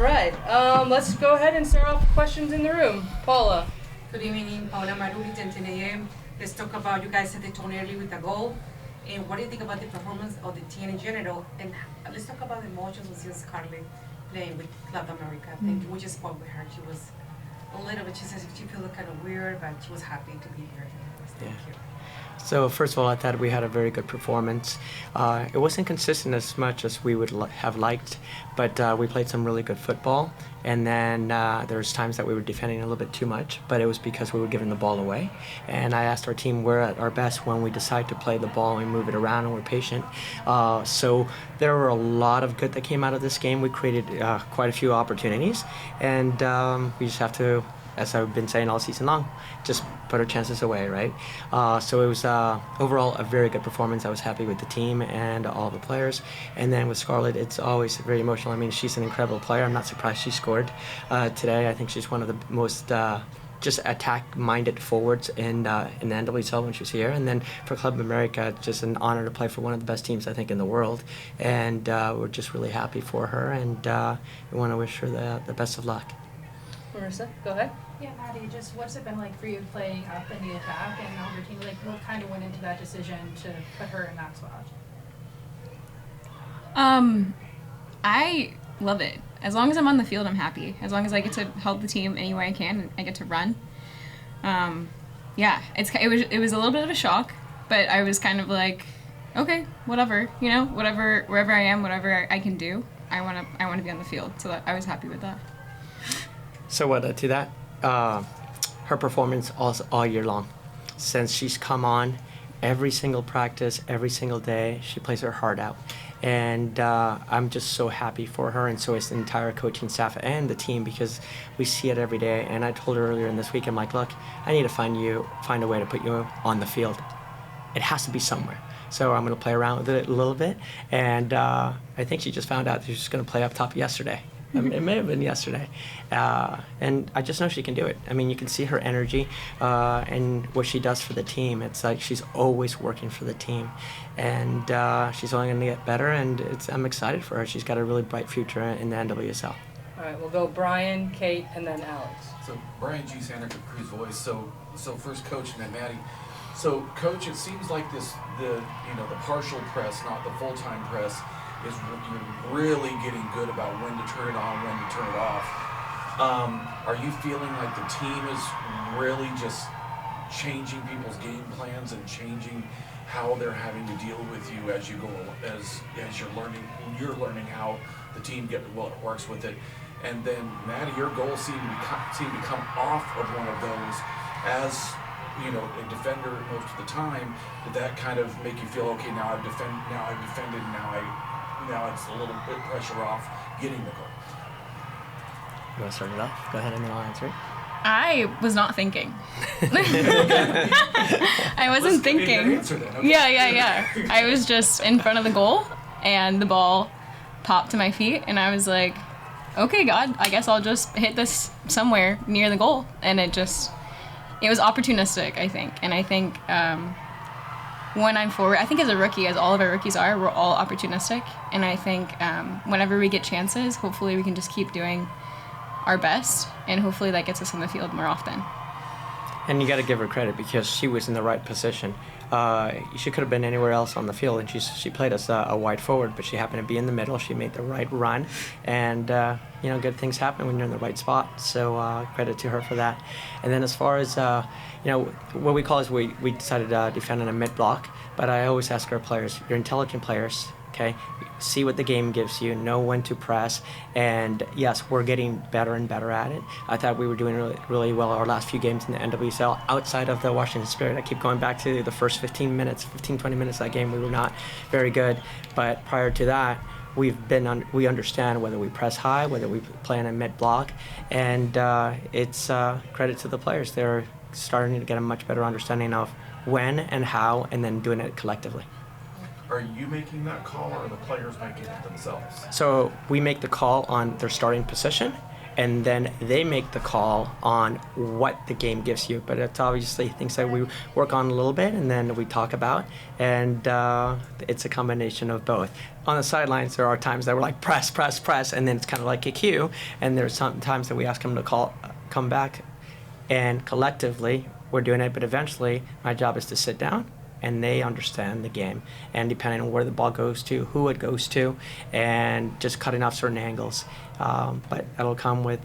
right. Let's go ahead and start off with questions in the room. Paula. Good evening, Paula Maruri, 10 a.m. Let's talk about, you guys set the tone early with the goal. And what do you think about the performance of the team in general? And let's talk about the emotions of seeing Scarlett playing with Club América. I think we just spoke with her. She was a little bit, she says she felt kind of weird, but she was happy to be here. Thank you. So first of all, I thought we had a very good performance. It wasn't consistent as much as we would have liked, but we played some really good football. And then there was times that we were defending a little bit too much, but it was because we were giving the ball away. And I asked our team, we're at our best when we decide to play the ball and move it around and we're patient. So there were a lot of good that came out of this game. We created quite a few opportunities, and we just have to, as I've been saying all season long, just put our chances away, right? So it was overall a very good performance. I was happy with the team and all the players. And then with Scarlett, it's always very emotional. I mean, she's an incredible player. I'm not surprised she scored today. I think she's one of the most just attack-minded forwards in the NWSL when she was here. And then for Club América, just an honor to play for one of the best teams, I think, in the world. And we're just really happy for her, and we want to wish her the best of luck. Marissa, go ahead. Yeah, Maddie, just what's it been like for you playing up in the attack, and Albertin, like what kind of went into that decision to put her in that spot? I love it. As long as I'm on the field, I'm happy. As long as I get to help the team any way I can, and I get to run. Yeah, it was a little bit of a shock, but I was kind of like, okay, whatever, whatever, wherever I am, whatever I can do, I want to be on the field. So I was happy with that. So to that, her performance all year long. Since she's come on, every single practice, every single day, she plays her heart out. And I'm just so happy for her, and so is the entire coaching staff and the team, because we see it every day. And I told her earlier in this week, I'm like, look, I need to find a way to put you on the field. It has to be somewhere. So I'm going to play around with it a little bit. And I think she just found out that she was just going to play up top yesterday. It may have been yesterday. And I just know she can do it. I mean, you can see her energy and what she does for the team. It's like she's always working for the team. And she's only going to get better, and I'm excited for her. She's got a really bright future in the NWSL. All right, we'll go Brian, Kate, and then Alex. So Brian G. Santa Cruz Voice. So first Coach and then Maddie. So Coach, it seems like the partial press, not the full-time press, is you're really getting good about when to turn it on, when to turn it off. Are you feeling like the team is really just changing people's game plans and changing how they're having to deal with you as you go, as you're learning how the team works with it? And then Maddie, your goals seem to come off of one of those as a defender most of the time. Did that kind of make you feel, okay, now I've defended, now it's a little bit pressure off getting the goal? You want to start it off? Go ahead and then I'll answer it. I was not thinking. I wasn't thinking. Okay. Yeah. I was just in front of the goal, and the ball popped to my feet, and I was like, okay, God, I guess I'll just hit this somewhere near the goal. And it was opportunistic, I think. And I think when I'm forward, I think as a rookie, as all of our rookies are, we're all opportunistic. And I think whenever we get chances, hopefully we can just keep doing our best, and hopefully that gets us on the field more often. And you got to give her credit, because she was in the right position. She could have been anywhere else on the field, and she played us a wide forward, but she happened to be in the middle. She made the right run, and good things happen when you're in the right spot. So credit to her for that. And then as far as what we call is we decided to defend in a mid block, but I always ask our players, you're intelligent players. Okay, see what the game gives you, know when to press, and yes, we're getting better and better at it. I thought we were doing really, really well our last few games in the NWSL outside of the Washington Spirit. I keep going back to the first 20 minutes of that game. We were not very good, but prior to that, we understand whether we press high, whether we play in a mid block, and it's credit to the players. They're starting to get a much better understanding of when and how, and then doing it collectively. Are you making that call, or are the players making it themselves? So we make the call on their starting position, and then they make the call on what the game gives you. But it's obviously things that we work on a little bit and then we talk about, and it's a combination of both. On the sidelines, there are times that we're like press, press, press, and then it's kind of like a cue, and there's some times that we ask them to come back, and collectively we're doing it. But eventually, my job is to sit down, and they understand the game, and depending on where the ball goes to, who it goes to, and just cutting off certain angles. But it'll come with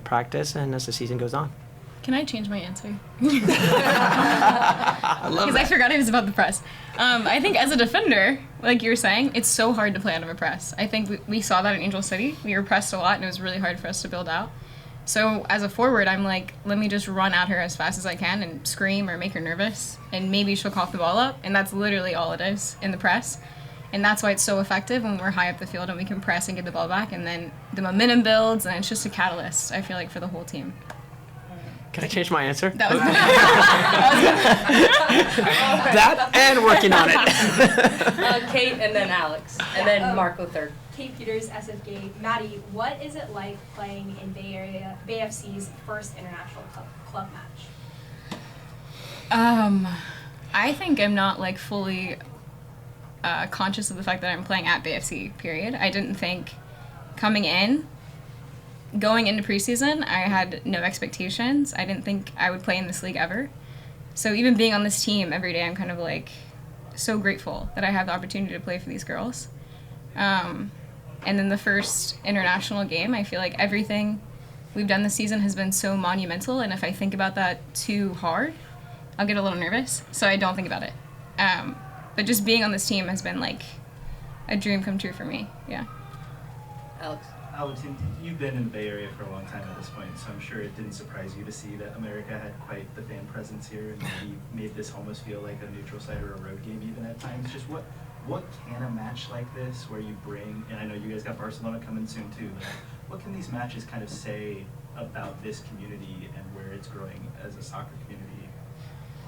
practice and as the season goes on. Can I change my answer? I love Because I forgot it was about the press. I think as a defender, like you were saying, it's so hard to play out of a press. I think we saw that in Angel City. We were pressed a lot, and it was really hard for us to build out. So as a forward, I'm like, let me just run at her as fast as I can and scream or make her nervous, and maybe she'll cough the ball up, and that's literally all it is in the press. And that's why it's so effective when we're high up the field and we can press and get the ball back, and then the momentum builds, and it's just a catalyst, I feel like, for the whole team. Can I change my answer? That was That and working on it. Kate, and then Alex, and then Marco third. Kate Peters, SFG. Maddie, what is it like playing in Bay FC's first international club match? I think I'm not like fully conscious of the fact that I'm playing at Bay FC, period. I didn't think going into preseason, I had no expectations. I didn't think I would play in this league ever. So even being on this team every day, I'm kind of like so grateful that I have the opportunity to play for these girls. And then the first international game, I feel like everything we've done this season has been so monumental, and if I think about that too hard, I'll get a little nervous, so I don't think about it. But just being on this team has been like a dream come true for me, yeah. Alex. Albertin, you've been in the Bay Area for a long time at this point, so I'm sure it didn't surprise you to see that America had quite the fan presence here and maybe made this almost feel like a neutral site or a road game even at times. Just what can a match like this where you bring, and I know you guys got Barcelona coming soon too, but what can these matches kind of say about this community and where it's growing as a soccer community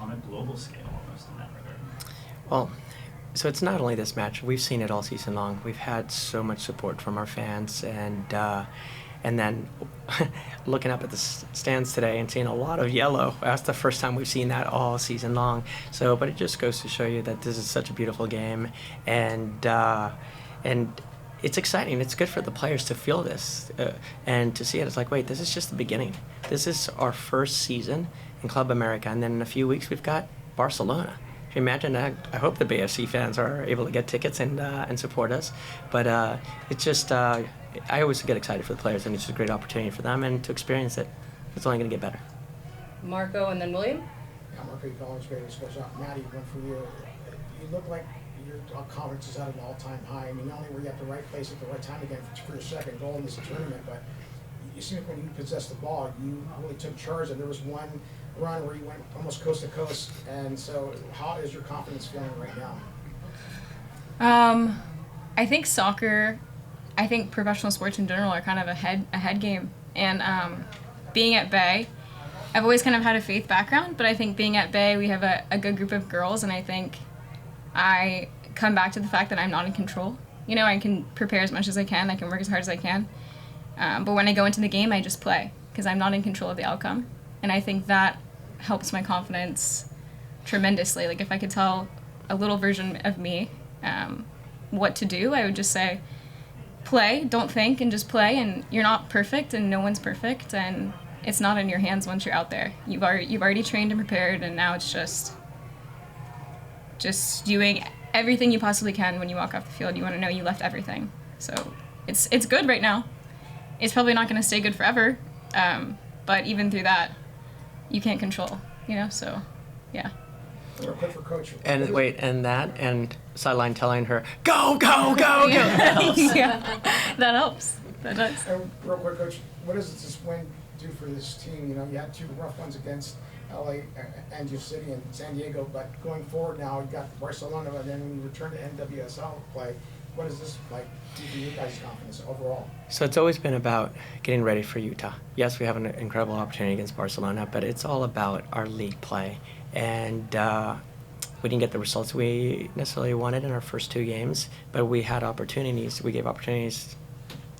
on a global scale almost in that regard? Well, so it's not only this match. We've seen it all season long. We've had so much support from our fans, and then looking up at the stands today and seeing a lot of yellow. That's the first time we've seen that all season long. So, but it just goes to show you that this is such a beautiful game, and it's exciting. It's good for the players to feel this and to see it. It's like, wait, this is just the beginning. This is our first season in Club América, and then in a few weeks we've got Barcelona. Imagine that. I hope the BFC fans are able to get tickets and support us. But it's just, I always get excited for the players, and it's just a great opportunity for them and to experience it. It's only going to get better. Marco, and then William. Yeah, Marco, college graders goes out. Maddie, one for you. You look like your confidence is at an all-time high. I mean, not only were you at the right place at the right time again for your second goal in this tournament, but you seem like when you possessed the ball, you really took charge, and there was one run where you went almost coast to coast. And so how is your confidence feeling right now? I think soccer, I think professional sports in general are kind of a head game. And being at Bay, I've always kind of had a faith background, but I think being at Bay, we have a good group of girls, and I think I come back to the fact that I'm not in control. You know, I can prepare as much as I can, I can work as hard as I can, but when I go into the game, I just play, because I'm not in control of the outcome. And I think that helps my confidence tremendously. Like, if I could tell a little version of me what to do, I would just say, play, don't think, and just play. And you're not perfect, and no one's perfect, and it's not in your hands once you're out there. You've already trained and prepared, and now it's just doing everything you possibly can when you walk off the field. You want to know you left everything. So it's good right now. It's probably not going to stay good forever, but even through that, you can't control, you know, so, yeah. Real quick for Coach. And wait, and sideline telling her, go, go, go, go. Yeah, that helps. That does. And real quick, Coach, what does this win do for this team? You know, you had two rough ones against LA, Angel City, and San Diego, but going forward now, you got Barcelona, and then when you return to NWSL play, what is this like do for you guys' confidence overall? So it's always been about getting ready for Utah. Yes, we have an incredible opportunity against Barcelona, but it's all about our league play. And we didn't get the results we necessarily wanted in our first two games, but we had opportunities. We gave opportunities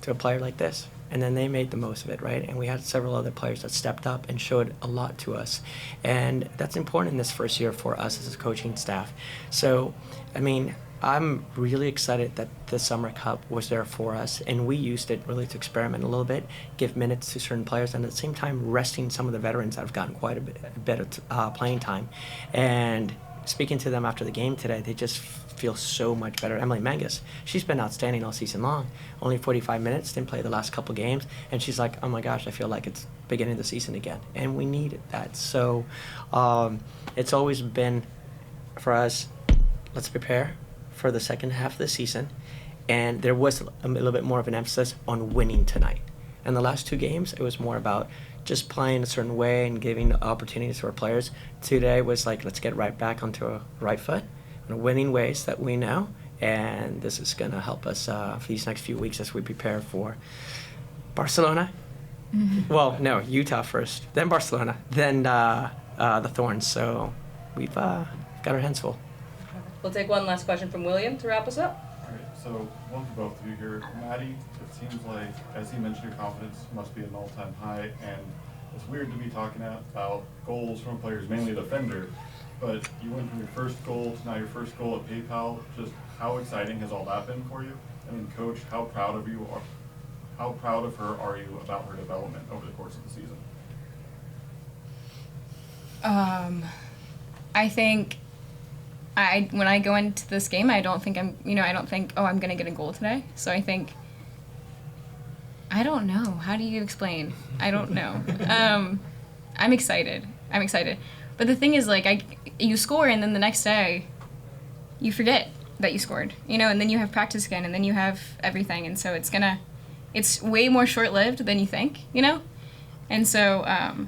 to a player like this. and then they made the most of it, right? And we had several other players that stepped up and showed a lot to us. And that's important in this first year for us as a coaching staff. So, I mean, I'm really excited that the Summer Cup was there for us, and we used it really to experiment a little bit, give minutes to certain players, and at the same time resting some of the veterans that have gotten quite a bit of playing time. And speaking to them after the game today, they just feel so much better. Emily Mangus, she's been outstanding all season long. Only 45 minutes, didn't play the last couple games, and she's like, oh my gosh, I feel like it's beginning of the season again. And we needed that. So it's always been, for us, let's prepare for the second half of the season, and there was a little bit more of an emphasis on winning tonight. And the last 2 games, it was more about just playing a certain way and giving opportunities to our players. Today was like, let's get right back onto a right foot, in winning ways that we know, and this is going to help us for these next few weeks as we prepare for Barcelona. Well, no, Utah first, then Barcelona, then the Thorns. So we've got our hands full. We'll take one last question from William to wrap us up. All right, so one for both of you here. Maddie, it seems like, as he mentioned, your confidence must be at an all-time high, and it's weird to be talking about goals from players, mainly the defender, but you went from your first goal to now your first goal at PayPal. Just how exciting has all that been for you? I mean, Coach, how proud of her are you about her development over the course of the season? I think when I go into this game, I don't think, oh, I'm going to get a goal today. So I think, I don't know. How do you explain? I don't know. I'm excited. But the thing is, like, you score, and then the next day, you forget that you scored, and then you have practice again, and then you have everything. And so it's way more short-lived than you think, And so,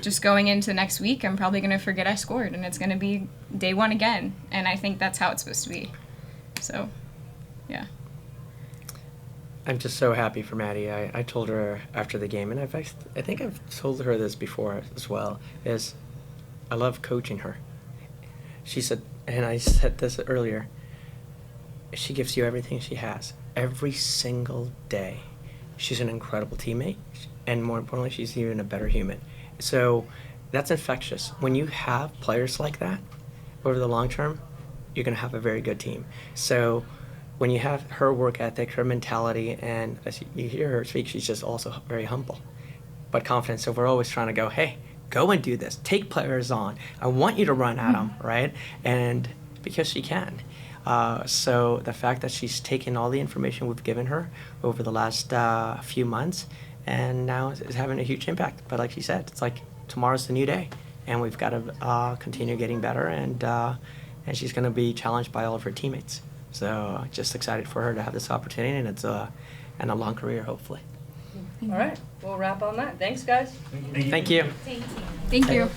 just going into next week, I'm probably going to forget I scored, and it's going to be day 1 again. And I think that's how it's supposed to be. So, yeah. I'm just so happy for Maddie. I told her after the game, and I think I've told her this before as well, is I love coaching her. She said, and I said this earlier, she gives you everything she has. Every single day. She's an incredible teammate, and more importantly, she's even a better human. So that's infectious. When you have players like that over the long term, you're going to have a very good team. So when you have her work ethic, her mentality, and as you hear her speak, she's just also very humble, but confident. So we're always trying to go, hey, go and do this. Take players on. I want you to run at them, right? And because she can. So the fact that she's taken all the information we've given her over the last few months and now is having a huge impact. But like she said, it's like tomorrow's the new day, and we've got to continue getting better, and she's going to be challenged by all of her teammates. So just excited for her to have this opportunity, and it's a long career, hopefully. All right, we'll wrap on that. Thanks, guys. Thank you. Thank you.